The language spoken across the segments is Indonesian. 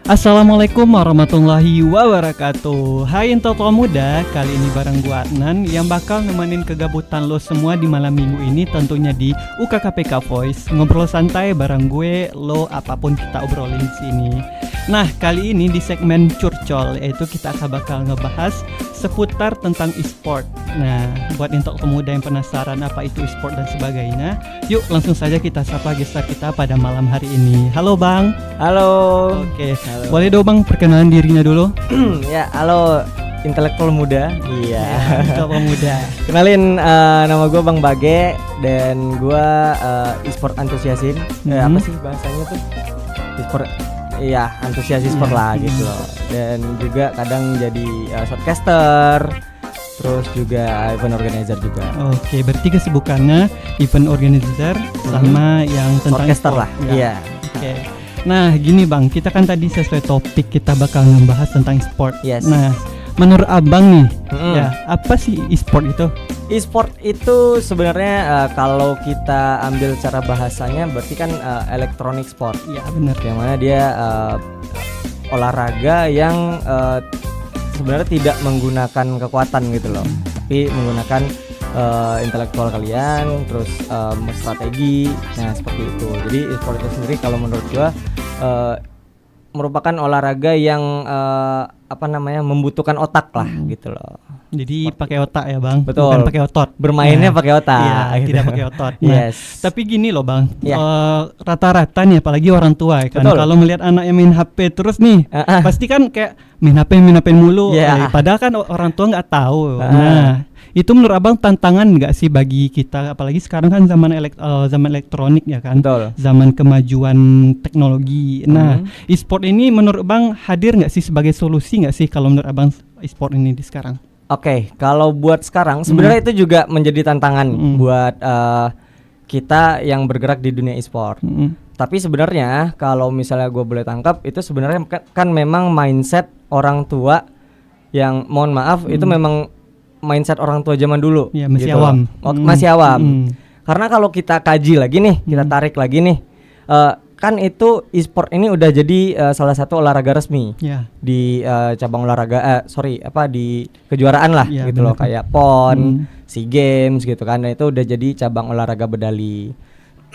Assalamualaikum warahmatullahi wabarakatuh. Hai Intelektual Muda, kali ini bareng gua Adnan yang bakal nemenin kegabutan lo semua di malam minggu ini, tentunya di UKKPK Voice. Ngobrol santai bareng gue, lo apapun kita obrolin di sini. Nah, kali ini di segmen Curcol, yaitu kita akan bakal ngebahas seputar tentang e-sport. Nah, buat Intelektual Muda yang penasaran apa itu e-sport dan sebagainya, yuk langsung saja kita sapa gestar kita pada malam hari ini. Halo Bang. Halo. Oke. Halo. Boleh dong Bang perkenalan dirinya dulu? Ya, halo Intelektual Muda. Iya. Intelektual Muda. Kenalin, nama gue Bang Bage dan gue e-sport antusiasin. Apa sih bahasanya tuh? E-sport. Iya, antusias e-sport lah gitu loh. Dan juga kadang jadi shortcaster. Terus juga event organizer juga. Oke, berarti kesibukannya event organizer sama yang tentang shortcaster lah. Iya. Oke. Nah, gini Bang, kita kan tadi sesuai topik kita bakal ngebahas tentang e-sport. Yes. Nah, menurut Abang nih, ya apa sih e-sport itu? E-sport itu sebenarnya kalau kita ambil cara bahasanya berarti kan electronic sport. Iya, benar. Yang mana dia olahraga yang sebenarnya tidak menggunakan kekuatan gitu loh, tapi menggunakan intelektual kalian, terus strategi. Nah, seperti itu. Jadi e-sport itu sendiri kalau menurut gua merupakan olahraga yang membutuhkan otak lah gitu loh. Jadi pakai otak ya Bang. Betul. Bukan pakai otot. Bermainnya pakai otak. Iya, gitu. tidak pakai otot. Nah, Yes. tapi gini loh Bang, Yeah. rata-rata nih apalagi orang tua ya kan, Betul. kalau melihat anak yang main HP terus nih, pasti kan kayak main HP mulu. Yeah. Padahal kan orang tua nggak tahu. Nah, itu menurut Abang tantangan nggak sih bagi kita, apalagi sekarang kan zaman elektronik ya kan, Betul. zaman kemajuan teknologi. Nah, e-sport ini menurut Bang hadir nggak sih sebagai solusi nggak sih kalau menurut Abang e-sport ini di sekarang? Oke, kalau buat sekarang sebenarnya itu juga menjadi tantangan buat kita yang bergerak di dunia e-sport. Tapi sebenarnya kalau misalnya gue boleh tangkap, itu sebenarnya kan memang mindset orang tua yang mohon maaf itu memang mindset orang tua zaman dulu. Ya, masih gitu awam. Masih awam. Karena kalau kita kaji lagi nih, kita tarik lagi nih, kan itu e-sport ini udah jadi salah satu olahraga resmi di cabang olahraga di kejuaraan lah gitu loh, kayak PON, SEA Games gitu kan. Dan itu udah jadi cabang olahraga berdali.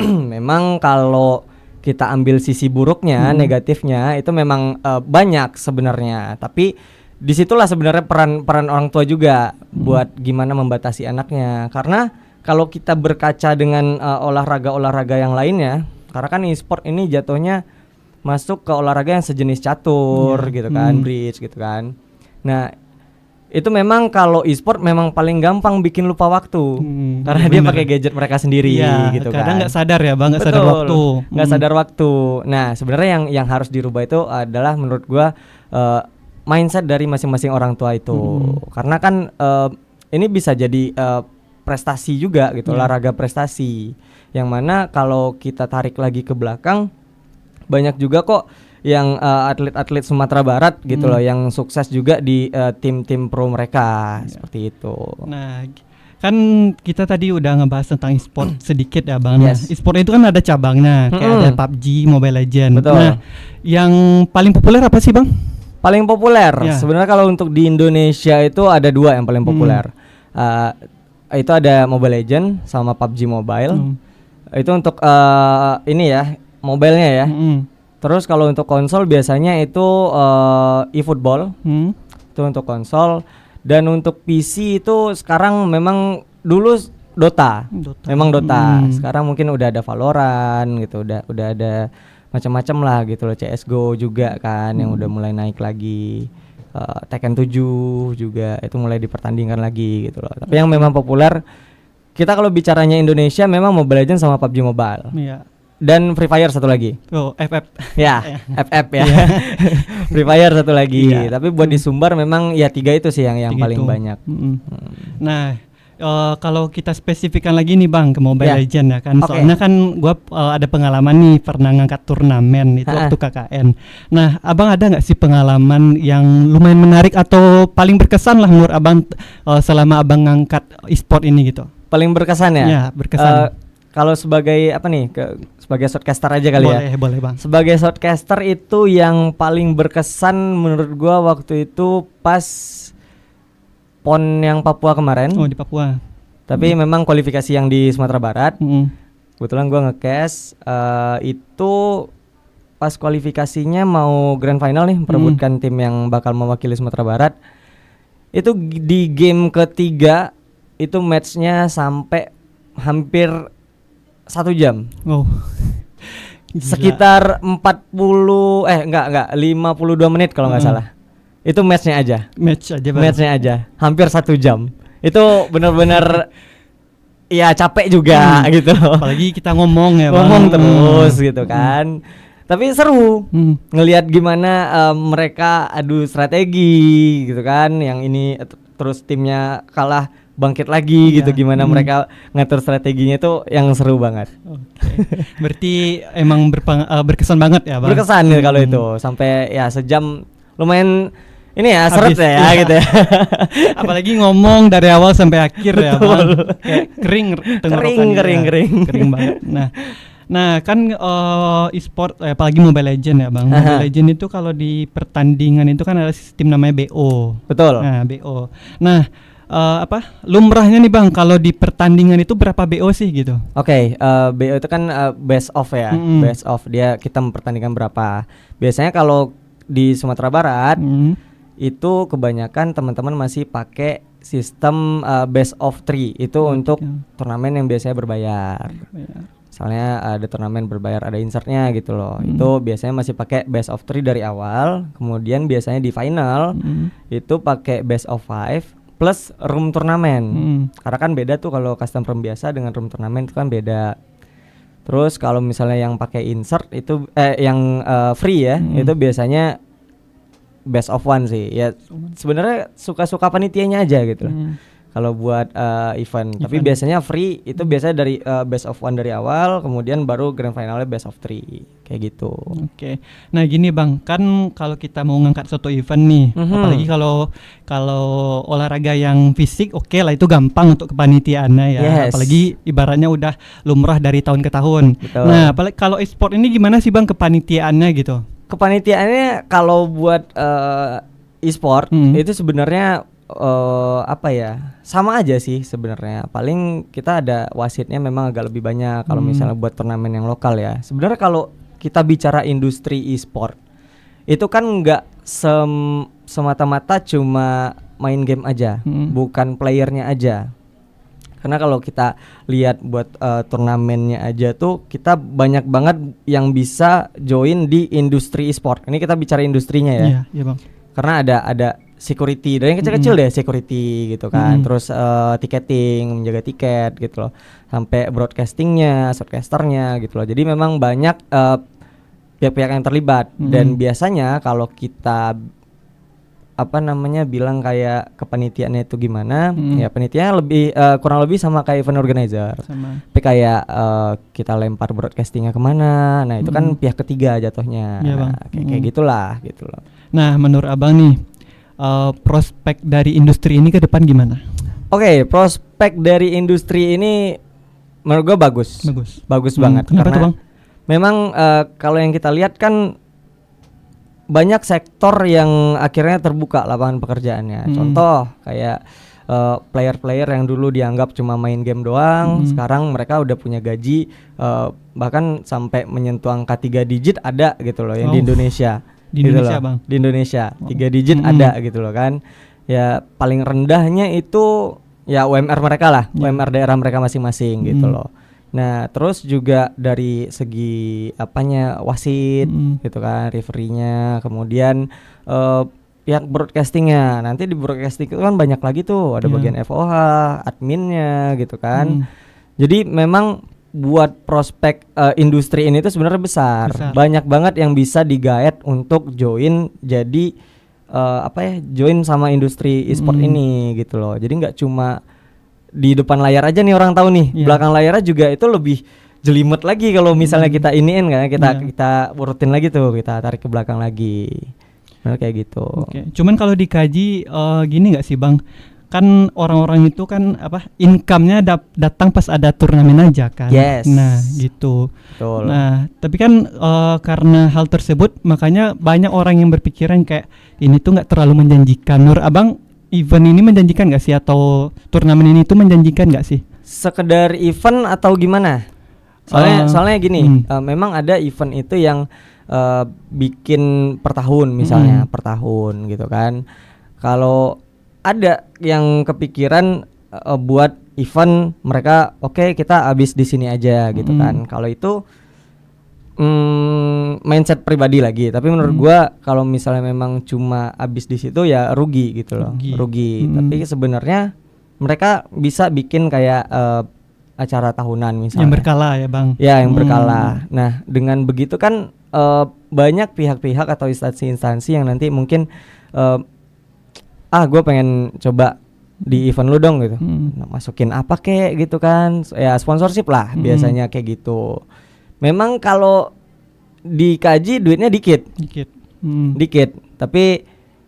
Memang kalau kita ambil sisi buruknya, negatifnya itu memang banyak sebenarnya. Tapi disitulah sebenarnya peran orang tua juga buat gimana membatasi anaknya. Karena kalau kita berkaca dengan olahraga-olahraga yang lainnya, karena kan e-sport ini jatuhnya masuk ke olahraga yang sejenis catur gitu kan, bridge gitu kan. Nah, itu memang kalau e-sport memang paling gampang bikin lupa waktu. Karena dia pakai gadget mereka sendiri gitu kan. Kadang nggak sadar ya Bang, nggak sadar waktu. Nggak sadar waktu. Nah, sebenarnya yang harus dirubah itu adalah menurut gua mindset dari masing-masing orang tua itu. Karena kan ini bisa jadi prestasi juga gitu, olahraga prestasi. Yang mana kalau kita tarik lagi ke belakang, banyak juga kok yang atlet-atlet Sumatera Barat gitu loh, yang sukses juga di tim-tim pro mereka seperti itu. Nah, kan kita tadi udah ngebahas tentang e-sport sedikit ya Bang. Yes. Nah, e-sport itu kan ada cabangnya, kayak ada PUBG, Mobile Legends. Betul. Nah, yang paling populer apa sih Bang? Paling populer sebenarnya kalau untuk di Indonesia itu ada dua yang paling populer. Itu ada Mobile Legends sama PUBG Mobile. Itu untuk ini ya, mobilenya ya. Terus kalau untuk konsol biasanya itu eFootball. Itu untuk konsol. Dan untuk PC itu sekarang memang dulu Dota. Memang Dota. Sekarang mungkin udah ada Valorant gitu, udah ada macam-macam lah gitu loh, CS:GO juga kan yang udah mulai naik lagi. Tekken 7 juga itu mulai dipertandingkan lagi gitu loh. Tapi yang memang populer kita kalau bicaranya Indonesia memang Mobile Legends sama PUBG Mobile. Iya. Dan Free Fire satu lagi. Oh, FF. Ya, FF ya. Free Fire satu lagi. Tapi buat di Sumbar memang ya 3 itu sih yang paling banyak. Nah, kalau kita spesifikkan lagi nih Bang ke Mobile Legends ya kan. Soalnya kan gua ada pengalaman nih pernah ngangkat turnamen itu waktu KKN. Nah, Abang ada nggak sih pengalaman yang lumayan menarik atau paling berkesan lah menurut Abang selama Abang ngangkat e-sport ini gitu? Paling berkesan ya? Ya, berkesan. Kalau sebagai apa nih? Sebagai shortcaster aja kali ya. Boleh Bang. Sebagai shortcaster itu yang paling berkesan menurut gua waktu itu pas PON yang Papua kemarin. Oh, di Papua. Tapi memang kualifikasi yang di Sumatera Barat. Kebetulan gua nge-cash itu pas kualifikasinya mau grand final nih, perebutkan tim yang bakal mewakili Sumatera Barat. Itu di game ketiga itu matchnya sampai hampir 1 jam. Oh. Sekitar 52 menit kalau nggak salah. Itu matchnya aja. Matchnya aja. Hampir 1 jam. Itu benar-benar ya capek juga gitu. Apalagi kita ngomong ya, ngomong terus gitu kan. Tapi seru ngelihat gimana mereka adu strategi gitu kan. Yang ini terus timnya kalah bangkit lagi gitu, gimana mereka ngatur strateginya itu yang seru banget. Berarti emang berkesan banget ya Bang? Berkesan ya kalau itu sampai ya sejam lumayan ini ya seret ya gitu ya. Apalagi ngomong dari awal sampai akhir ya Bang. Kayak kering banget. Nah kan e-sport apalagi Mobile Legend ya Bang. Mobile Legend itu kalau di pertandingan itu kan ada sistem namanya BO. Betul. Nah, BO. Nah, lumrahnya nih Bang kalau di pertandingan itu berapa BO sih gitu? Oke, BO itu kan best of ya. Best of dia kita mempertandingkan berapa. Biasanya kalau di Sumatera Barat itu kebanyakan teman-teman masih pakai sistem best of 3 itu untuk turnamen yang biasanya berbayar. Misalnya ada turnamen berbayar, ada insertnya gitu loh. Itu biasanya masih pakai best of 3 dari awal. Kemudian biasanya di final itu pakai best of 5 plus room turnamen. Karena kan beda tuh kalau custom room biasa dengan room turnamen itu kan beda. Terus kalau misalnya yang pakai insert itu yang free ya, itu biasanya best of 1 sih. Ya sebenarnya suka-suka panitianya aja gitu loh. Kalau buat event. Tapi biasanya free itu biasanya dari best of 1 dari awal, kemudian baru grand finalnya best of 3 kayak gitu. Oke. Nah gini Bang, kan kalau kita mau ngangkat suatu event nih, apalagi kalau olahraga yang fisik, oke lah itu gampang untuk kepanitiaannya ya. Apalagi ibaratnya udah lumrah dari tahun ke tahun. Betul. Nah apalagi kalau e-sport ini gimana sih Bang kepanitiaannya gitu? Kepanitiaannya kalau buat e-sport itu sebenarnya sama aja sih sebenarnya. Paling kita ada wasitnya memang agak lebih banyak kalau misalnya buat turnamen yang lokal ya. Sebenarnya kalau kita bicara industri e-sport itu kan nggak semata-mata cuma main game aja, bukan playernya aja. Karena kalau kita lihat buat turnamennya aja tuh kita banyak banget yang bisa join di industri e-sport. Ini kita bicara industrinya ya. Iya Bang. Karena ada security dari yang kecil-kecil deh, security gitu kan. Terus tiketing, menjaga tiket gitu loh. Sampai broadcastingnya, shortcasternya gitu loh. Jadi memang banyak pihak-pihak yang terlibat. Dan biasanya kalau kita bilang kayak kepanitiaannya itu gimana, ya panitianya lebih kurang lebih sama kayak event organizer. Tapi kayak kita lempar broadcastingnya kemana, nah itu kan pihak ketiga jatuhnya. Kayak gitulah gitu loh. Nah menurut Abang nih prospek dari industri ini ke depan gimana? Oke, prospek dari industri ini menurut gue bagus banget. Kenapa tuh Bang? Memang kalau yang kita lihat kan banyak sektor yang akhirnya terbuka lapangan pekerjaannya. Contoh kayak player-player yang dulu dianggap cuma main game doang, sekarang mereka udah punya gaji bahkan sampai menyentuh angka 3 digit ada gitu loh yang di Indonesia. Di Indonesia Bang. Di Indonesia 3 digit ada gitu loh kan. Ya paling rendahnya itu ya UMR mereka lah, UMR daerah mereka masing-masing gitu loh. Nah, terus juga dari segi wasit gitu kan, referee-nya, kemudian pihak broadcastingnya. Nanti di broadcasting itu kan banyak lagi tuh, ada bagian FOH, adminnya gitu kan. Jadi memang buat prospek industri ini tuh sebenarnya besar. Banyak banget yang bisa digaet untuk join jadi join sama industri e-sport ini gitu loh. Jadi nggak cuma di depan layar aja nih orang tahu nih, belakang layarnya juga itu lebih jelimet lagi kalau misalnya kita iniin kan, kita urutin lagi tuh, kita tarik ke belakang lagi. Nah, kayak gitu. Cuman kalau dikaji gini nggak sih Bang? kan orang-orang itu kan income-nya datang pas ada turnamen aja kan. Yes. Nah gitu. Betul. Nah tapi kan karena hal tersebut makanya banyak orang yang berpikiran kayak ini tuh nggak terlalu menjanjikan. Menurut abang event ini menjanjikan nggak sih, atau turnamen ini tuh menjanjikan nggak sih? Sekedar event atau gimana? Soalnya gini, memang ada event itu yang bikin per tahun misalnya, per tahun gitu kan. Kalau ada yang kepikiran buat event mereka, oke, kita habis di sini aja gitu kan. Kalau itu mindset pribadi lagi. Tapi menurut gua kalau misalnya memang cuma habis di situ ya rugi gitu loh, rugi. Tapi sebenarnya mereka bisa bikin kayak acara tahunan misalnya. Yang berkala ya bang. Ya yang berkala. Nah dengan begitu kan banyak pihak-pihak atau instansi-instansi yang nanti mungkin gue pengen coba di event lu dong gitu. Nah, masukin apa kek gitu kan, ya sponsorship lah biasanya kayak gitu. Memang kalau dikaji duitnya dikit. Tapi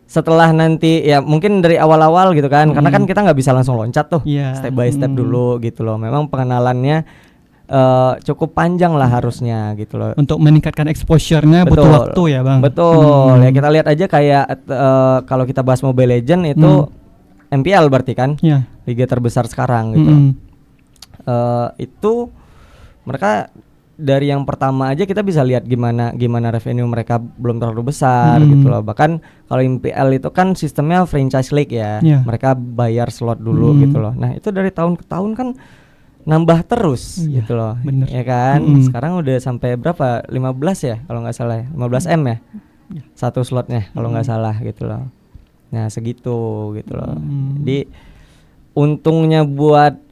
setelah nanti ya mungkin dari awal-awal gitu kan, karena kan kita nggak bisa langsung loncat tuh, step by step dulu gitu loh. Memang pengenalannya cukup panjang lah harusnya gitu loh. Untuk meningkatkan exposure-nya butuh waktu ya bang. Betul. Ya kita lihat aja kayak kalau kita bahas Mobile Legend itu MPL berarti kan, liga terbesar sekarang gitu. Itu mereka dari yang pertama aja kita bisa lihat gimana revenue mereka belum terlalu besar gitu loh. Bahkan kalau MPL itu kan sistemnya franchise league ya, mereka bayar slot dulu gitu loh. Nah itu dari tahun ke tahun kan nambah terus gitu loh, bener. Ya kan. Sekarang udah sampai berapa? 15 ya kalau nggak salah, 15 M ya satu slotnya kalau nggak salah gitu loh. Nah segitu gitu loh. Jadi untungnya buat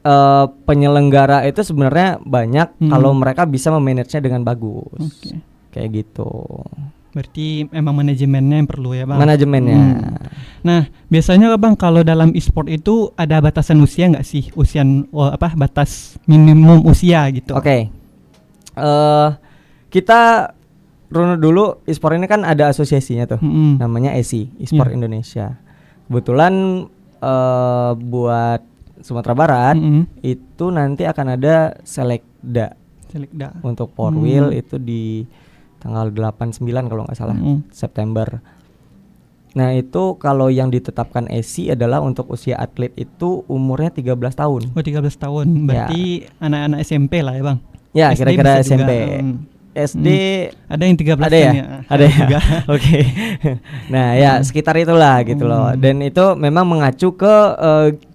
penyelenggara itu sebenarnya banyak kalau mereka bisa memanagenya dengan bagus. Kayak gitu. Berarti emang manajemennya yang perlu ya bang. Manajemennya. Nah biasanya bang kalau dalam e-sport itu ada batasan usia nggak sih? Batas minimum usia gitu. Kita runut dulu, e-sport ini kan ada asosiasinya tuh, namanya ESI, e-sport Indonesia. Kebetulan buat Sumatera Barat itu nanti akan ada Selekda. Untuk Power Wheel itu di tanggal 8-9 kalau nggak salah, September. Nah itu kalau yang ditetapkan ESI adalah untuk usia atlet itu umurnya 13 tahun. 13 tahun, berarti anak-anak SMP lah ya bang? Ya kira-kira SMP. SD ada yang 13 ada ya? Ada ya? Oke. Nah ya sekitar itulah gitu loh. Dan itu memang mengacu ke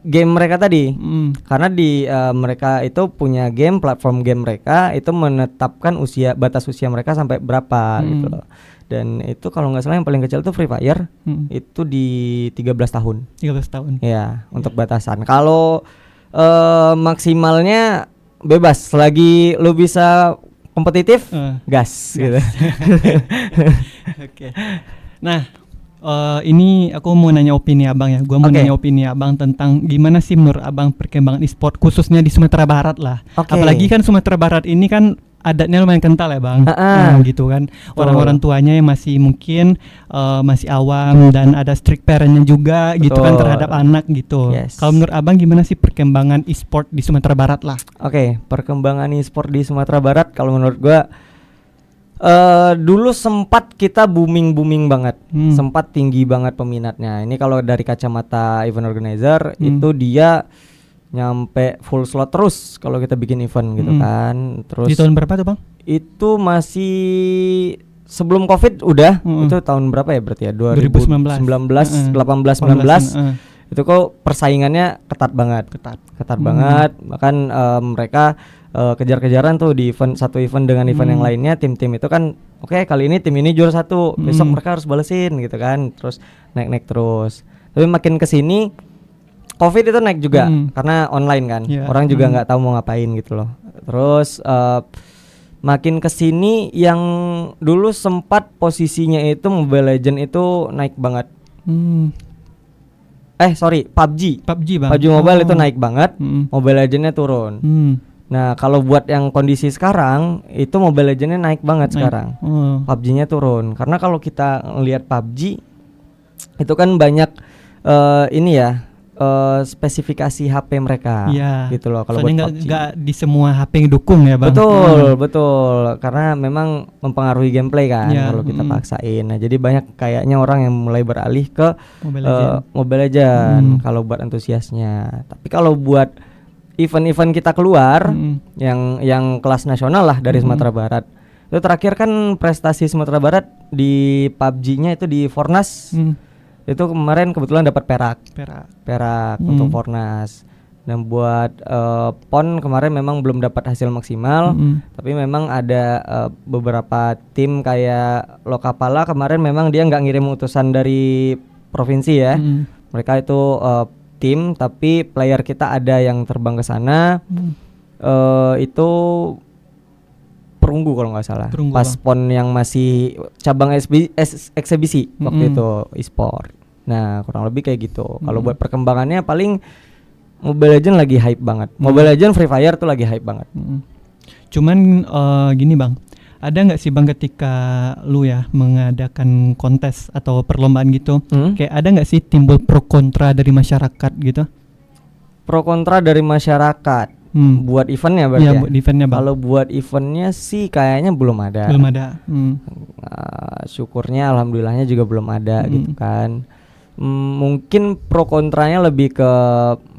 game mereka tadi. Karena di mereka itu punya game, platform game mereka itu menetapkan batas usia mereka sampai berapa gitu loh. Dan itu kalau nggak salah yang paling kecil itu Free Fire itu di 13 tahun. 13 tahun. Ya untuk batasan. Kalau maksimalnya bebas, selagi lu bisa kompetitif, gas gitu. Oke. Nah, ini aku mau nanya opini abang ya. Gua mau nanya opini abang tentang gimana sih menurut abang perkembangan e-sport khususnya di Sumatera Barat lah. Apalagi kan Sumatera Barat ini kan adatnya lumayan kental ya bang, gitu kan. Orang-orang tuanya yang masih mungkin masih awam dan ada strict parentnya juga gitu kan terhadap anak gitu. Kalau menurut abang gimana sih perkembangan e-sport di Sumatera Barat lah? Perkembangan e-sport di Sumatera Barat kalau menurut gua dulu sempat kita booming banget, sempat tinggi banget peminatnya. Ini kalau dari kacamata event organizer itu dia nyampe full slot terus kalau kita bikin event gitu kan. Terus di tahun berapa tuh bang? Itu masih sebelum COVID udah. Itu tahun berapa ya berarti ya? 2019, 18, 19. Itu kok persaingannya ketat banget. Banget. Bahkan mereka kejar-kejaran tuh di satu event dengan event yang lainnya. Tim-tim itu kan oke, kali ini tim ini juara satu, besok mereka harus balesin gitu kan. Terus naik terus. Tapi makin kesini COVID itu naik juga karena online kan, orang juga nggak tahu mau ngapain gitu loh. Terus makin kesini yang dulu sempat posisinya itu Mobile Legend itu naik banget. PUBG bang. PUBG Mobile itu naik banget, Mobile Legendnya turun. Nah kalau buat yang kondisi sekarang itu Mobile Legendnya naik banget sekarang, PUBG-nya turun. Karena kalau kita lihat PUBG itu kan banyak ini ya. spesifikasi HP mereka, gitu loh. Kalau buat PUBG nggak di semua HP dukung ya bang. Betul, karena memang mempengaruhi gameplay kan kalau kita paksain. Nah jadi banyak kayaknya orang yang mulai beralih ke Mobile Legend kalau buat antusiasnya. Tapi kalau buat event-event kita keluar yang kelas nasional lah dari Sumatera Barat, itu terakhir kan prestasi Sumatera Barat di PUBG-nya itu di Fornas. Itu kemarin kebetulan dapat perak untuk Fornas. Dan buat PON kemarin memang belum dapat hasil maksimal, tapi memang ada beberapa tim kayak Lokapala kemarin memang dia nggak ngirim utusan dari provinsi ya. Mereka itu tim, tapi player kita ada yang terbang ke sana. Itu perunggu kalau nggak salah. Pas PON yang masih cabang eksibisi waktu itu e-sport. Nah kurang lebih kayak gitu. Kalau buat perkembangannya paling Mobile Legend lagi hype banget. Mobile Legend, Free Fire tuh lagi hype banget. Cuman gini bang, ada nggak sih bang ketika lu ya mengadakan kontes atau perlombaan gitu, kayak ada nggak sih timbul pro kontra dari masyarakat gitu? Pro kontra dari masyarakat. Buat eventnya berarti ya? Buat eventnya bang. Kalau buat eventnya sih kayaknya belum ada. Syukurnya alhamdulillahnya juga belum ada gitu kan. Mungkin pro kontranya lebih ke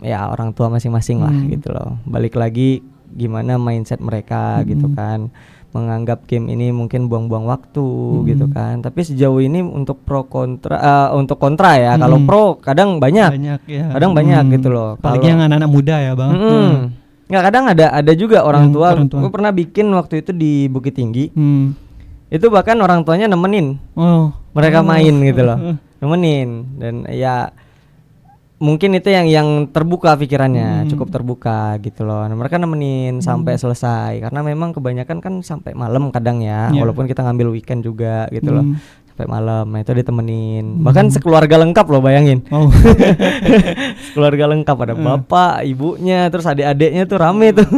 ya orang tua masing-masing lah gitu loh. Balik lagi gimana mindset mereka gitu kan. Menganggap game ini mungkin buang-buang waktu gitu kan. Tapi sejauh ini untuk pro kontra untuk kontra ya. Kalau pro kadang banyak ya. Kadang banyak gitu loh. Apalagi yang anak-anak muda ya bang. Nggak, kadang ada juga orang tua. Gue pernah bikin waktu itu di Bukit Tinggi. Itu bahkan orang tuanya nemenin mereka main gitu loh. Nemenin. Dan ya mungkin itu yang terbuka pikirannya, cukup terbuka gitu loh. Nah, mereka nemenin sampai selesai karena memang kebanyakan kan sampai malam kadang ya, walaupun kita ngambil weekend juga gitu loh. Sampai malam. Nah, itu ditemenin. Bahkan sekeluarga lengkap loh, bayangin. Sekeluarga lengkap, ada bapak, ibunya, terus adik-adiknya tuh rame tuh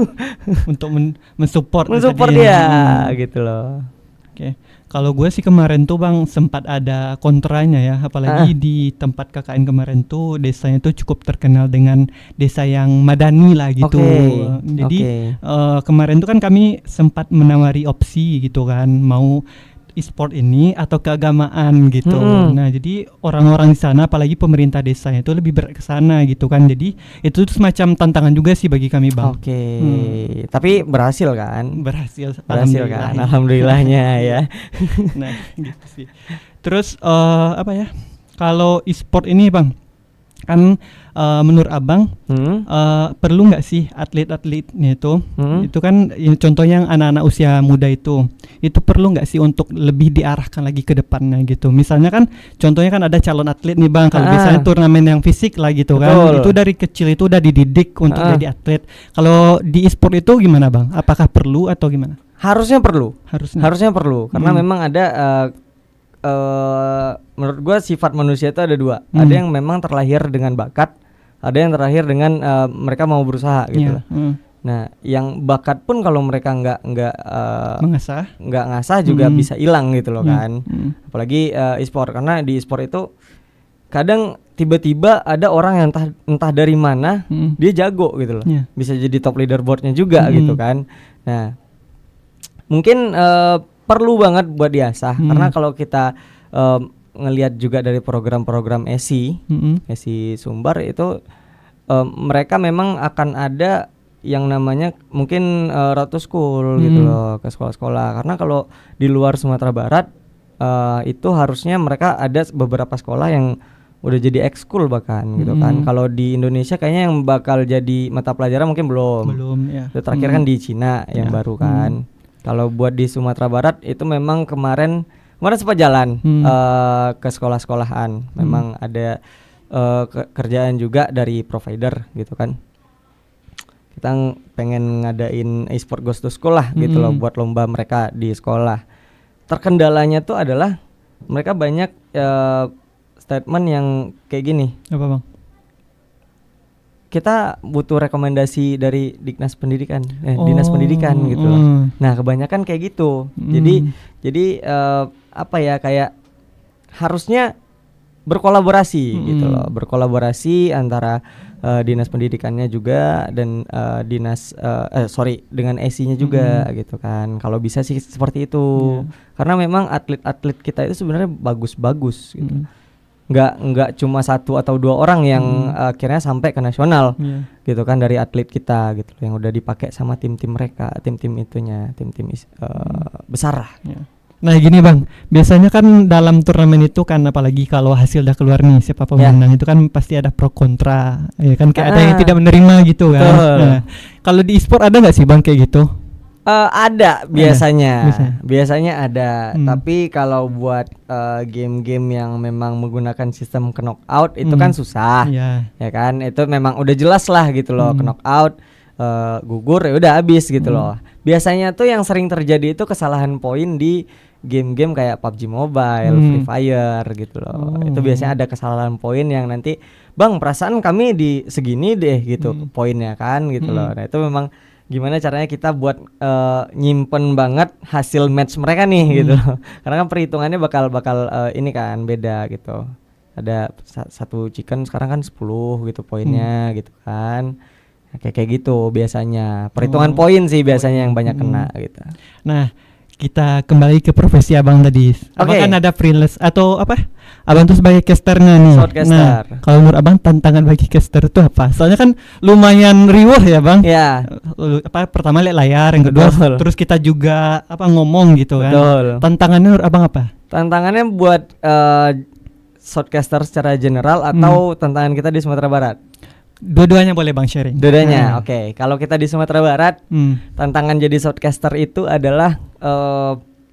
untuk mensupport dia gitu loh. Oke. Kalau gue sih kemarin tuh bang sempat ada kontranya ya, apalagi di tempat KKN kemarin tuh desanya tuh cukup terkenal dengan desa yang madani lah gitu. Jadi kemarin tuh kan kami sempat menawari opsi gitu kan, mau e-sport ini atau keagamaan gitu. Nah, jadi orang-orang di sana apalagi pemerintah desanya itu lebih berkesana gitu kan. Jadi itu tuh semacam tantangan juga sih bagi kami, Bang. Tapi berhasil kan? Berhasil kan? Alhamdulillahnya ya. Nah, gitu sih. Terus apa ya? Kalau e-sport ini, Bang, kan menurut abang perlu nggak sih atlet-atletnya itu kan contohnya yang anak-anak usia muda itu perlu nggak sih untuk lebih diarahkan lagi ke depannya gitu. Misalnya kan contohnya kan ada calon atlet nih bang, kalau biasanya turnamen yang fisik lah gitu kan, itu dari kecil itu udah dididik untuk jadi atlet. Kalau di e-sport itu gimana bang, apakah perlu atau gimana? Harusnya perlu karena memang ada menurut gue sifat manusia itu ada dua. Ada yang memang terlahir dengan bakat, ada yang terlahir dengan mereka mau berusaha gitu. Nah, yang bakat pun kalau mereka nggak ngasah juga bisa hilang gitu loh kan. Apalagi e-sport, karena di e-sport itu kadang tiba-tiba ada orang yang entah dari mana dia jago gitu loh. Bisa jadi top leaderboardnya juga gitu kan. Nah, mungkin perlu banget buat diasah karena kalau kita ngelihat juga dari program-program ESI Sumbar itu mereka memang akan ada yang namanya mungkin road to school gitu loh, ke sekolah-sekolah. Karena kalau di luar Sumatera Barat itu harusnya mereka ada beberapa sekolah yang udah jadi ekskul bahkan gitu kan. Kalau di Indonesia kayaknya yang bakal jadi mata pelajaran mungkin belum ya. Itu terakhir kan di Cina yang baru kan. Kalau buat di Sumatera Barat itu memang kemarin sempat jalan ke sekolah-sekolahan. Memang ada kerjaan juga dari provider gitu kan. Kita pengen ngadain e-sport Ghost to School lah gitu loh, buat lomba mereka di sekolah. Terkendalanya tuh adalah mereka banyak statement yang kayak gini. Apa bang? Kita butuh rekomendasi dari Dinas Pendidikan gitu loh. Nah, kebanyakan kayak gitu. Jadi apa ya, kayak harusnya berkolaborasi gitu loh, berkolaborasi antara dinas pendidikannya juga dan dengan ESI-nya juga gitu kan. Kalau bisa sih seperti itu. Karena memang atlet-atlet kita itu sebenarnya bagus-bagus gitu. Nggak cuma 1 atau 2 orang yang akhirnya sampai ke nasional gitu kan dari atlet kita gitu yang udah dipakai sama tim-tim mereka, tim-tim besar lah. Nah gini Bang, biasanya kan dalam turnamen itu kan apalagi kalau hasil udah keluar nih siapa pemenang itu kan pasti ada pro kontra, ya kan kayak ada yang tidak menerima gitu kan. Nah, kalau di e-sport ada nggak sih Bang kayak gitu? Ada biasanya ada. Tapi kalau buat game-game yang memang menggunakan sistem knockout itu kan susah, ya kan? Itu memang udah jelas lah gitu loh, knockout, gugur ya udah habis gitu loh. Biasanya tuh yang sering terjadi itu kesalahan poin di game-game kayak PUBG Mobile, Free Fire gitu loh. Itu biasanya ada kesalahan poin yang nanti, Bang perasaan kami di segini deh gitu poinnya kan gitu loh. Nah itu memang gimana caranya kita buat nyimpen banget hasil match mereka nih gitu loh. Karena kan perhitungannya bakal ini kan beda gitu. Ada satu chicken sekarang kan 10 gitu poinnya gitu kan. Kayak gitu biasanya. Perhitungan poin sih biasanya yang banyak kena gitu. Nah, kita kembali ke profesi Abang tadi. Abang kan ada freelance atau apa? Abang tuh sebagai casternya nih. Nah, kalau menurut Abang tantangan bagi caster itu apa? Soalnya kan lumayan riuh ya Bang. Iya. Pertama lihat layar, yang kedua terus kita juga ngomong gitu kan. Betul. Tantangannya menurut Abang apa? Tantangannya buat shortcaster secara general atau tantangan kita di Sumatera Barat? Dua-duanya boleh Bang sharing. Dua-duanya. Oke. Kalau kita di Sumatera Barat, tantangan jadi shortcaster itu adalah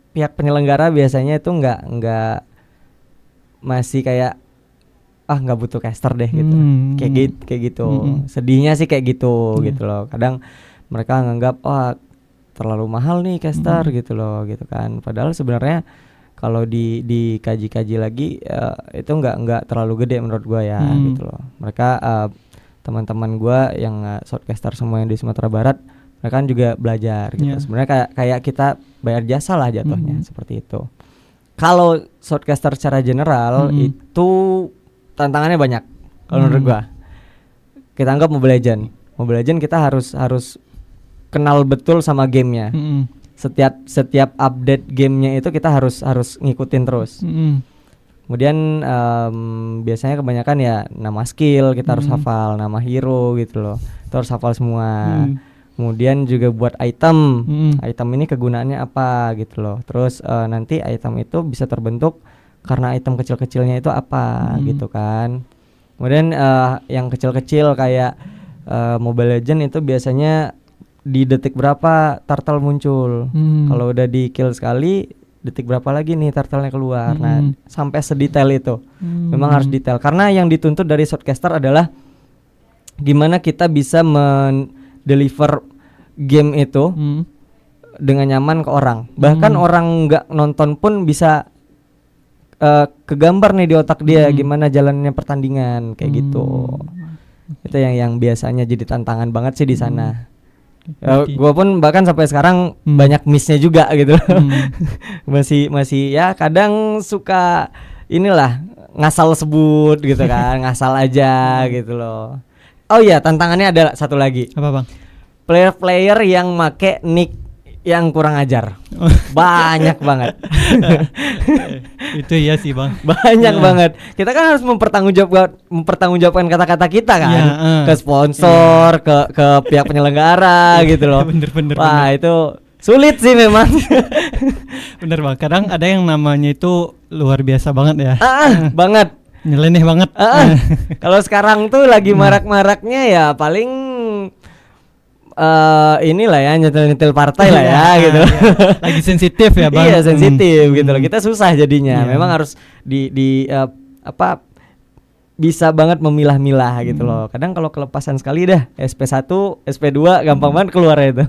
pihak penyelenggara biasanya itu nggak masih kayak nggak butuh caster deh gitu. Kayak gitu. Sedihnya sih kayak gitu gitu loh. Kadang mereka nganggap terlalu mahal nih caster gitu loh gitu kan. Padahal sebenarnya kalau dikaji-kaji lagi itu nggak terlalu gede menurut gua ya gitu loh. Mereka teman-teman gue yang shortcaster semua yang di Sumatera Barat, mereka kan juga belajar gitu. Sebenarnya kayak kita bayar jasa lah jatuhnya seperti itu. Kalau shortcaster secara general itu tantangannya banyak. Kalau menurut gue, kita anggap Mobile Legend kita harus kenal betul sama gamenya. Setiap update gamenya itu kita harus ngikutin terus. Kemudian biasanya kebanyakan ya nama skill kita harus hafal, nama hero gitu loh, kita harus hafal semua. Kemudian juga buat item ini kegunaannya apa gitu loh. Terus nanti item itu bisa terbentuk karena item kecil-kecilnya itu apa gitu kan. Kemudian yang kecil-kecil kayak Mobile Legend itu biasanya di detik berapa turtle muncul. Kalau udah di kill sekali, detik berapa lagi nih turtle-nya keluar. Nah, sampai sedetail itu. Memang harus detail karena yang dituntut dari shortcaster adalah gimana kita bisa deliver game itu dengan nyaman ke orang. Bahkan orang nggak nonton pun bisa kegambar nih di otak dia gimana jalannya pertandingan kayak gitu. Itu yang biasanya jadi tantangan banget sih di sana. Gue pun bahkan sampai sekarang banyak missnya juga gitu. masih ya kadang suka inilah ngasal sebut gitu kan, ngasal aja gitu loh. Oh iya, tantangannya ada satu lagi. Apa Bang? Player-player yang make nick yang kurang ajar. Banyak banget. Itu iya sih Bang. Banyak banget. Kita kan harus mempertanggungjawabkan kata-kata kita kan ke sponsor, ke pihak penyelenggara gitu loh. Bener. Wah, itu sulit sih memang. Bener Bang. Kadang ada yang namanya itu luar biasa banget ya. Banget. Nyeleneh banget. Kalau sekarang tuh lagi marak-maraknya ya paling inilah ya nyetel partai lah ya gitu. Lagi sensitif ya Bang. Iya sensitif gitu loh. Kita susah jadinya. Memang harus bisa banget memilah-milah gitu loh. Kadang kalau kelepasan sekali dah SP1, SP2 gampang banget keluar itu.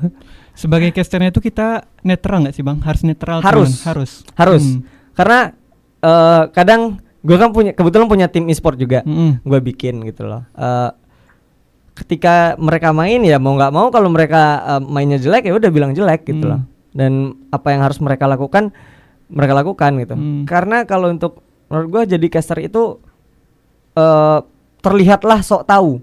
Sebagai casternya itu kita netral nggak sih Bang? Harus netral. Harus. Karena kadang gue kan kebetulan punya tim e-sport juga. Gue bikin gitu loh. Ketika mereka main ya mau nggak mau kalau mereka mainnya jelek ya udah bilang jelek gitu loh. Dan apa yang harus mereka lakukan gitu. Karena kalau untuk menurut gue jadi caster itu terlihatlah sok tahu.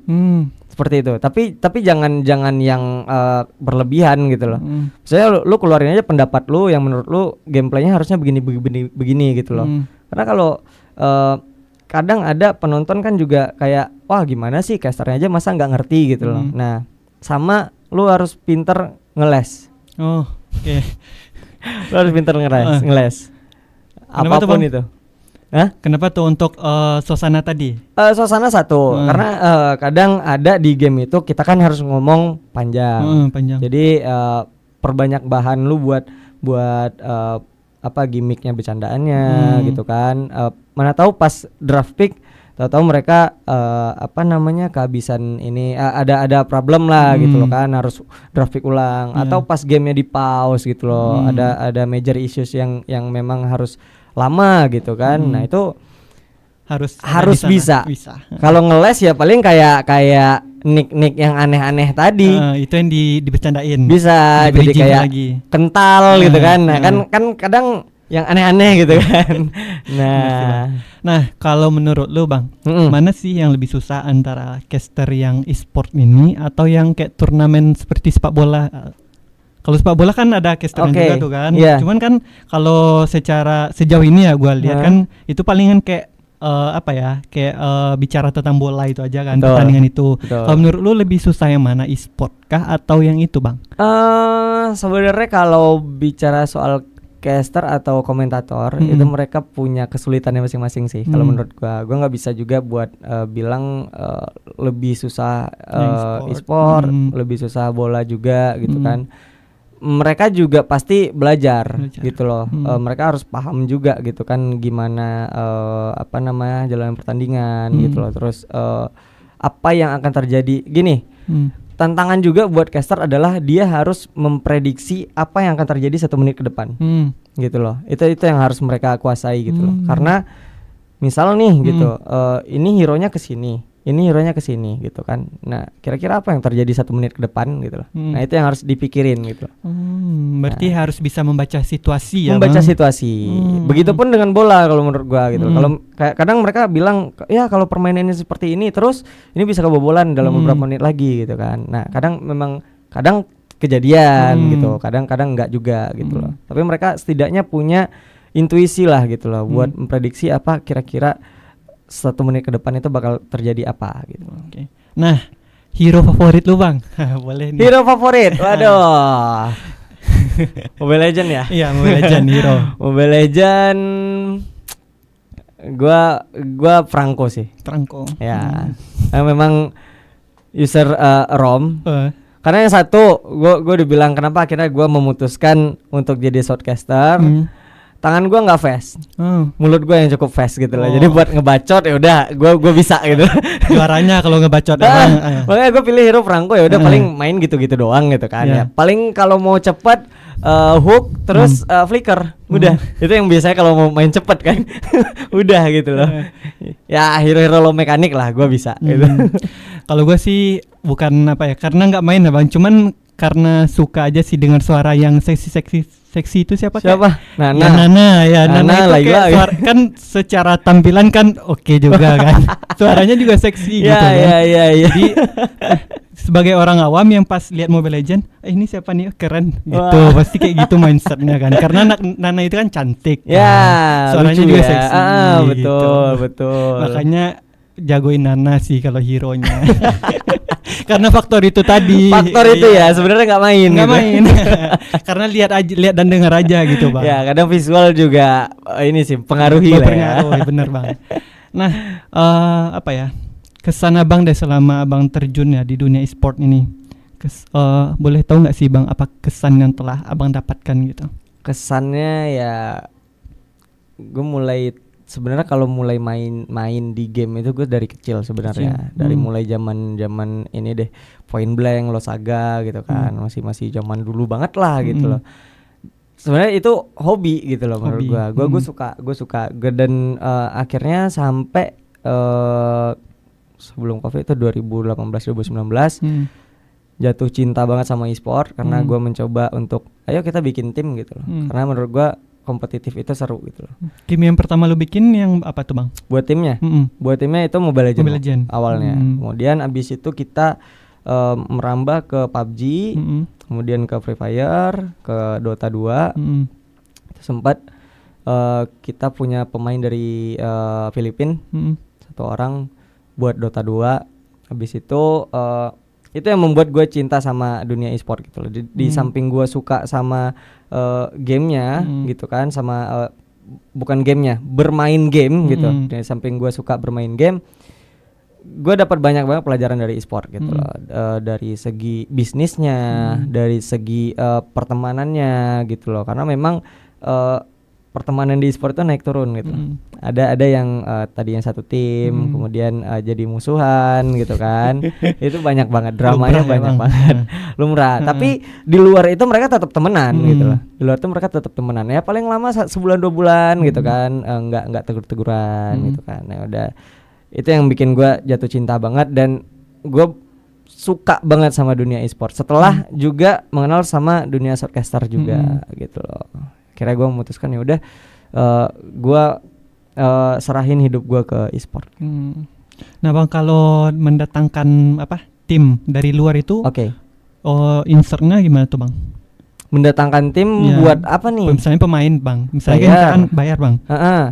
Seperti itu. Tapi jangan yang berlebihan gitu loh. Misalnya lu keluarin aja pendapat lu yang menurut lu gameplaynya harusnya begini gitu loh. Karena kalau kadang ada penonton kan juga kayak wah gimana sih casternya aja masa nggak ngerti gitu loh. Nah, sama lu harus pinter ngeles. Oh, oke. Lu harus pinter ngeles. Apapun itu. Hah? Kenapa tuh untuk suasana tadi? Suasana satu, karena kadang ada di game itu kita kan harus ngomong panjang. Jadi perbanyak bahan lu buat gimmicknya, bercandaannya gitu kan. Mana tahu pas draft pick, tahu mereka kehabisan ini, ada problem lah gitu loh kan, harus draft pick ulang. Atau pas gamenya di pause gitu loh, ada major issues yang memang harus lama gitu kan. Nah itu harus bisa. Kalau ngeles ya paling kayak nick yang aneh-aneh tadi. Itu yang dibercandain. Bisa jadi kayak lagi kental gitu kan. Nah kan kadang yang aneh-aneh gitu kan. Nah kalau menurut lu Bang, mana sih yang lebih susah antara caster yang e-sport ini atau yang kayak turnamen seperti sepak bola? Kalau sepak bola kan ada caster juga tuh kan. Cuman kan kalau secara sejauh ini ya gue lihat kan itu palingan kayak bicara tentang bola itu aja kan, pertandingan itu. Kalau menurut lu lebih susah yang mana, e-sport kah atau yang itu Bang? Sebenarnya kalau bicara soal caster atau komentator itu mereka punya kesulitannya masing-masing sih. Kalau menurut gue nggak bisa juga buat bilang lebih susah e-sport, lebih susah bola juga gitu kan. Mereka juga pasti belajar. Gitu loh. Mereka harus paham juga gitu kan gimana jalan pertandingan gitu loh. Terus apa yang akan terjadi gini. Tantangan juga buat caster adalah dia harus memprediksi apa yang akan terjadi 1 menit ke depan. Gitu loh. Itu yang harus mereka kuasai gitu loh. Karena misal nih gitu, ini hero-nya ke sini. Ini hero-nya ke sini gitu kan. Nah, kira-kira apa yang terjadi 1 menit ke depan gitu loh. Nah, itu yang harus dipikirin gitu. Berarti harus bisa membaca situasi ya. Membaca situasi. Begitupun dengan bola kalau menurut gua gitu. Kalau kadang mereka bilang, "Ya, kalau permainannya seperti ini terus ini bisa kebobolan dalam beberapa menit lagi" gitu kan. Nah, kadang kejadian gitu. Kadang-kadang enggak juga gitu loh. Tapi mereka setidaknya punya intuisi lah gitu loh buat memprediksi apa kira-kira 1 menit ke depan itu bakal terjadi apa gitu. Nah, hero favorit lu Bang? Boleh nih. Hero favorit, waduh. Mobile Legend ya? Iya, Mobile Legend hero. Mobile Legend, gua Franco sih. Franco. Ya, memang user ROM. Karena yang satu, gua dibilang kenapa akhirnya gua memutuskan untuk jadi shortcaster. Tangan gua nggak fast, mulut gua yang cukup fast gitu loh. Jadi buat ngebacot ya udah, gua bisa gitu. Juaranya kalau ngebacot. Makanya gua pilih hero Franco ya udah paling main gitu-gitu doang gitu kan. Ya. Paling kalau mau cepet hook terus flicker, udah. Itu yang biasanya kalau mau main cepet kan, udah gitu loh. Ya hero-hero low mekanik lah, gua bisa. Gitu. Kalau gua sih bukan karena nggak main ya Bang, cuman karena suka aja sih dengar suara yang seksi itu siapa? Nana itu kayak kan secara tampilan kan oke juga kan. Suaranya juga seksi gitu kan. Jadi sebagai orang awam yang pas lihat Mobile Legend, ini siapa nih, keren gitu. Pasti kayak gitu mindsetnya kan. Karena Nana itu kan cantik. Suaranya juga seksi. Betul. Makanya jagoin Nana sih kalau hero-nya. Karena faktor itu tadi. Itu ya sebenarnya nggak main. Karena lihat dan dengar aja gitu Bang. Ya kadang visual juga ini sih pengaruhi lah ya. Bener Bang. Nah kesan Abang deh selama Abang terjun ya di dunia e-sport ini. Boleh tahu nggak sih Bang apa kesan yang telah Abang dapatkan gitu? Kesannya ya gue sebenarnya kalau mulai main di game itu gue dari kecil sebenarnya. Dari mulai zaman ini deh, Point Blank, Losaga gitu kan. Masih zaman dulu banget lah gitu loh. Sebenarnya itu hobi gitu loh menurut gue. Gue suka dan akhirnya sampai sebelum Covid itu 2018 2019 jatuh cinta banget sama e-sport karena gue mencoba untuk ayo kita bikin tim gitu loh. Karena menurut gue kompetitif itu seru gitu loh. Game yang pertama lu bikin yang apa tuh Bang? Buat timnya itu Mobile Legends awalnya. Kemudian abis itu kita merambah ke PUBG, kemudian ke Free Fire, ke Dota 2. Sempat kita punya pemain dari Filipina, satu orang buat Dota 2. Habis itu yang membuat gue cinta sama dunia e-sport gitu loh. Di samping gue suka sama gamenya gitu kan, sama bukan gamenya, bermain game gitu. Di samping gue suka bermain game, gue dapat banyak banget pelajaran dari e-sport gitu loh. Dari segi bisnisnya, dari segi pertemanannya gitu loh. Karena memang pertemanan di e-sport itu naik turun gitu. Ada yang tadi yang satu tim, kemudian jadi musuhan gitu kan. Itu banyak banget dramanya, banyak banget. Lumrah. Tapi di luar itu mereka tetap temenan gitu loh. Di luar itu mereka tetap temenan. Ya paling lama sebulan 2 bulan gitu kan. Enggak tegur-teguran gitu kan. Nah udah, itu yang bikin gue jatuh cinta banget, dan gue suka banget sama dunia e-sport. Setelah juga mengenal sama dunia shortcaster juga gitu loh. Kira gue memutuskan ya udah gue serahin hidup gue ke e-sport. Nah Bang, kalau mendatangkan tim dari luar itu, insertnya gimana tuh Bang? Mendatangkan tim buat apa nih? Misalnya pemain Bang, misalnya kan bayar Bang.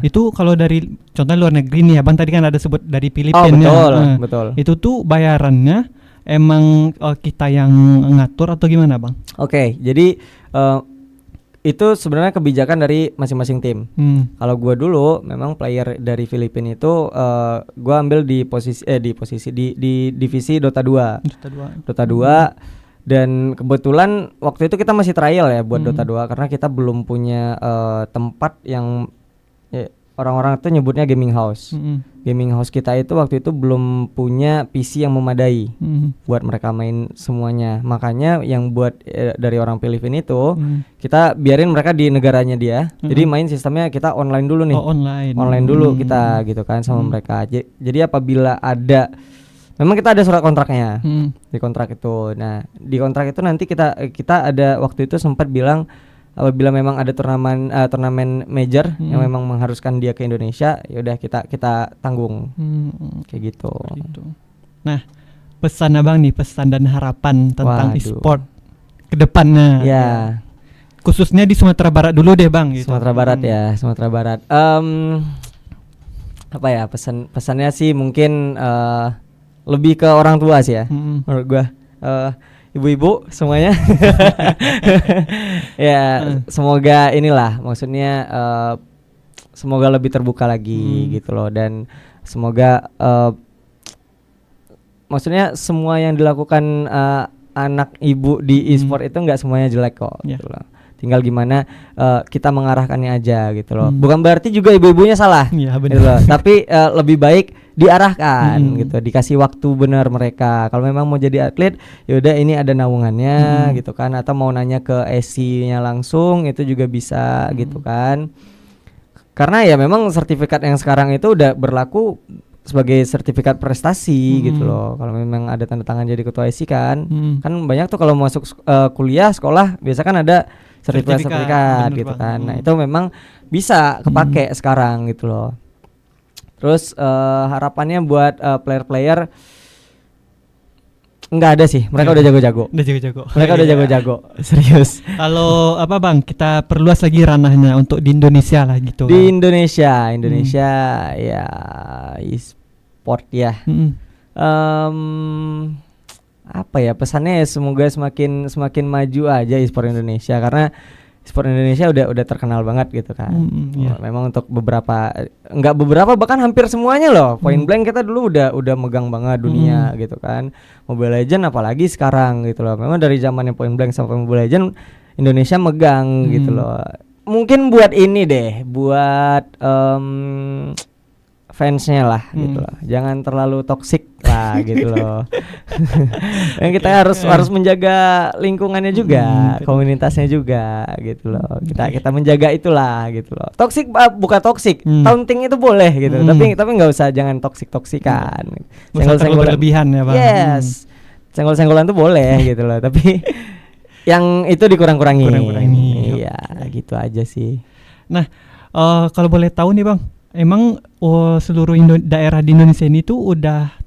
Itu kalau dari contohnya luar negeri nih, Abang tadi kan ada sebut dari Filipina. Betul. Itu tuh bayarannya emang kita yang ngatur atau gimana Bang? Jadi itu sebenarnya kebijakan dari masing-masing tim. Kalau gue dulu memang player dari Filipina itu gue ambil di divisi Dota 2. Dota 2. Dan kebetulan waktu itu kita masih trial ya buat Dota 2, karena kita belum punya tempat yang orang-orang itu nyebutnya gaming house. Gaming house kita itu waktu itu belum punya PC yang memadai buat mereka main semuanya. Makanya yang buat dari orang Filipina itu kita biarin mereka di negaranya dia. Jadi main sistemnya kita online dulu nih. Online dulu kita gitu kan sama mereka. Jadi apabila ada, memang kita ada surat kontraknya di kontrak itu. Nah di kontrak itu nanti kita ada waktu itu sempat bilang, apabila memang ada turnamen major yang memang mengharuskan dia ke Indonesia, ya udah kita tanggung kayak gitu. Nah pesan Abang nih, pesan dan harapan tentang e-sport ke depannya ya. Khususnya di Sumatera Barat dulu deh Bang gitu. Sumatera Barat ya, Sumatera Barat. Apa ya pesannya sih mungkin lebih ke orang tua sih ya menurut gua. Ibu-ibu semuanya ya semoga inilah, maksudnya semoga lebih terbuka lagi gitu loh, dan semoga maksudnya semua yang dilakukan anak ibu di e-sport itu nggak semuanya jelek kok gitu loh. Tinggal gimana kita mengarahkannya aja gitu loh. Bukan berarti juga ibu-ibunya salah gitu loh. Tapi lebih baik diarahkan gitu, dikasih waktu benar mereka. Kalau memang mau jadi atlet, yaudah ini ada naungannya gitu kan, atau mau nanya ke SC-nya langsung itu juga bisa gitu kan. Karena ya memang sertifikat yang sekarang itu udah berlaku sebagai sertifikat prestasi gitu loh. Kalau memang ada tanda tangan jadi ketua SC kan banyak tuh kalau masuk kuliah sekolah biasa kan ada sertifikat gitu kan. Nah itu memang bisa kepake sekarang gitu loh. Terus harapannya buat player-player nggak ada sih, mereka udah jago-jago. Mereka udah jago-jago, serius. Kalau Bang, kita perluas lagi ranahnya untuk di Indonesia lah gitu. Di Indonesia ya e-sport ya. Apa ya pesannya ya, semoga semakin maju aja e-sport Indonesia, karena e-sport Indonesia udah terkenal banget gitu kan. Memang untuk nggak beberapa bahkan hampir semuanya loh. Point Blank kita dulu udah megang banget dunia gitu kan. Mobile Legend apalagi sekarang gitu loh. Memang dari zamannya Point Blank sampai Mobile Legend Indonesia megang gitu loh. Mungkin buat ini deh, buat fansnya lah gitu loh. Jangan terlalu toksik lah gitu loh. Dan kita harus menjaga lingkungannya juga, komunitasnya juga gitu loh. Kita menjaga itulah gitu loh. Toksik bukan toksik, taunting itu boleh gitu. Tapi enggak usah, jangan toksikan. Senggol-senggolan berlebihan ya, Bang. Yes. Senggol-senggolan tuh boleh gitu loh, tapi yang itu dikurang-kurangi. Iya, gitu aja sih. Nah, kalau boleh tahu nih Bang, emang seluruh daerah di Indonesia ini tuh udah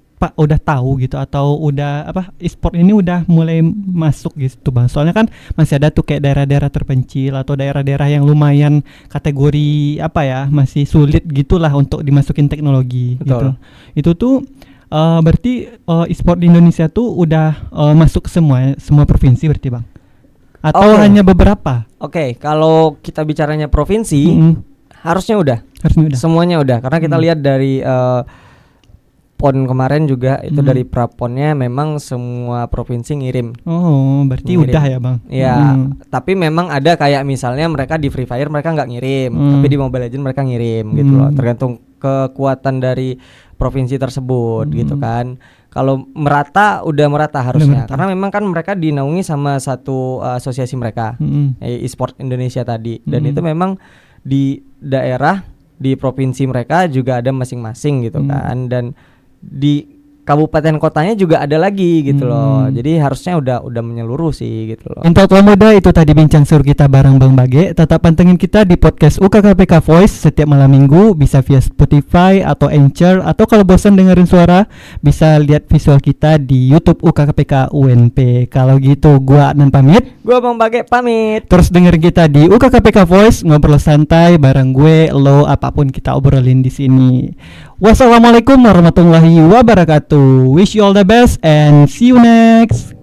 tahu gitu atau udah e-sport ini udah mulai masuk gitu Bang. Soalnya kan masih ada tuh kayak daerah-daerah terpencil atau daerah-daerah yang lumayan kategori masih sulit gitulah untuk dimasukin teknologi. Betul. Gitu. Itu tuh berarti e-sport di Indonesia tuh udah masuk semua provinsi berarti Bang. Atau hanya beberapa? Oke, kalau kita bicaranya provinsi harusnya udah. Semuanya udah karena kita lihat dari PON kemarin juga itu dari praponnya memang semua provinsi ngirim. Oh, berarti udah ya Bang? Iya, tapi memang ada kayak misalnya mereka di Free Fire mereka nggak ngirim, tapi di Mobile Legends mereka ngirim gitu loh. Tergantung kekuatan dari provinsi tersebut gitu kan. Kalau udah merata harusnya, karena memang kan mereka dinaungi sama satu asosiasi mereka, e-sport Indonesia tadi, dan itu memang di daerah di provinsi mereka juga ada masing-masing gitu kan, dan di kabupaten kotanya juga ada lagi gitu loh. Jadi harusnya udah menyeluruh sih gitu loh. Untuk muda itu tadi bincang seru kita bareng Bang Bage. Tetap pantengin kita di podcast UKKPK Voice setiap malam minggu, bisa via Spotify atau Anchor, atau kalau bosan dengerin suara bisa lihat visual kita di YouTube UKKPK UNP. Kalau gitu gua Adnan pamit. Gua Bang Bage pamit. Terus dengerin kita di UKKPK Voice, ngobrol santai bareng gue, lo, apapun kita obrolin di sini. Wassalamualaikum warahmatullahi wabarakatuh. Wish you all the best and see you next.